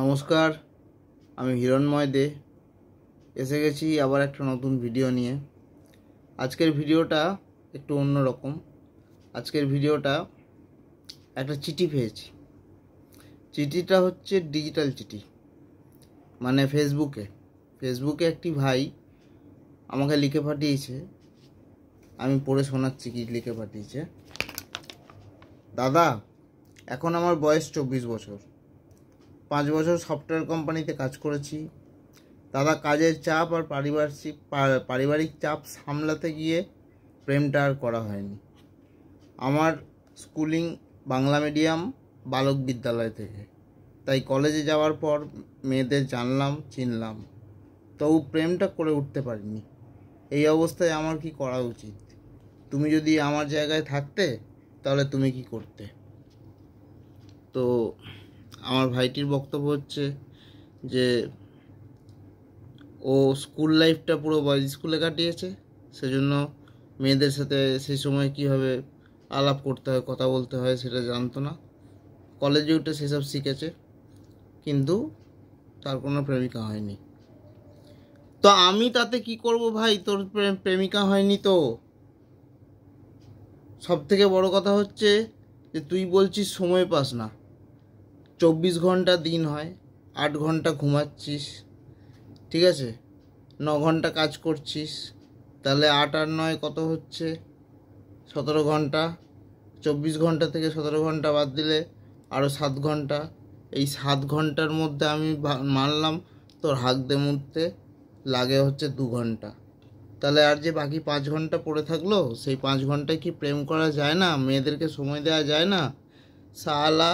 নমস্কার, আমি হিরণময় দে এসে গেছি আবার একটা নতুন ভিডিও নিয়ে। আজকের ভিডিওটা একটু অন্যরকম। আজকের ভিডিওটা একটা চিঠি পেয়েছি। চিঠিটা হচ্ছে ডিজিটাল চিঠি, মানে ফেসবুকে একটি ভাই আমাকে লিখে পাঠিয়েছে। আমি পড়ে শোনাচ্ছি কি লিখে পাঠিয়েছে। দাদা, এখন আমার বয়স 24 বছর। 5 বছর সফটওয়্যার কোম্পানিতে কাজ করেছি। দাদা, কাজের চাপ আর পারিবারিক চাপ সামলাতে গিয়ে প্রেমটা আর করা হয়নি। আমার স্কুলিং বাংলা মিডিয়াম বালক বিদ্যালয় থেকে, তাই কলেজে যাওয়ার পর মেয়েদের জানলাম, চিনলাম, তবু প্রেমটা করে উঠতে পারিনি। এই অবস্থায় আমার কি করা উচিত? তুমি যদি আমার জায়গায় থাকতে তাহলে তুমি কি করতে? তো আমার ভাইটির বক্তব্য হচ্ছে যে ও স্কুল লাইফটা পুরো বয়েজ স্কুলে কাটিয়েছে, সেজন্য মেয়েদের সাথে সেই সময় কীভাবে আলাপ করতে হয়, কথা বলতে হয় সেটা জানতো না। কলেজে উঠে সেসব শিখেছে, কিন্তু তার কোনো প্রেমিকা হয়নি। তো আমি তাতে কি করব ভাই? তোর প্রেমিকা হয়নি তো সব থেকে বড় কথা হচ্ছে যে তুই বলছিস সময় পাস না। 24 ঘন্টা দিন হয়, 8 ঘন্টা ঘুমাচ্ছিস, ঠিক আছে, 9 ঘন্টা কাজ করছিস, তাহলে 8 আর 9 কত হচ্ছে? 17 ঘন্টা। 24 ঘন্টা থেকে 17 ঘন্টা বাদ দিলে আরও 7 ঘন্টা। এই 7 ঘন্টার মধ্যে আমি মানলাম তোর হাঁকতে মুততে লাগে হচ্ছে 2 ঘন্টা। তাহলে আর যে বাকি 5 ঘন্টা পড়ে থাকলো, সেই 5 ঘন্টায় কি প্রেম করা যায় না? মেয়েদেরকে সময় দেওয়া যায় না? শালা,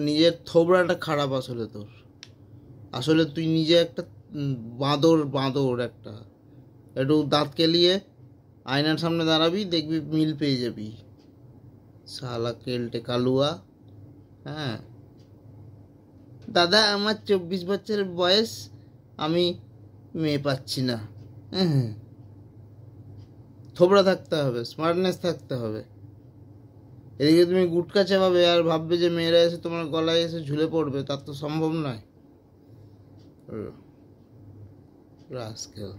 নিজের থোবড়াটা খারাপ। আসলে তুই নিজে একটা বাঁদর একটা। একটু দাঁত কেলিয়ে আয়নার সামনে দাঁড়াবি, দেখবি মিল পেয়ে যাবি। শালা কেলটে কালুয়া। হ্যাঁ দাদা, আমার 24 বছরের বয়স, আমি মেয়ে পাচ্ছি না। হ্যাঁ, থোবড়া থাকতে হবে, স্মার্টনেস থাকতে হবে। এদিকে তুমি গুটকা চাপাবে আর ভাববে যে মেয়েরা এসে তোমার গলায় এসে ঝুলে পড়বে, তার তো সম্ভব নয়। রাস্কেল।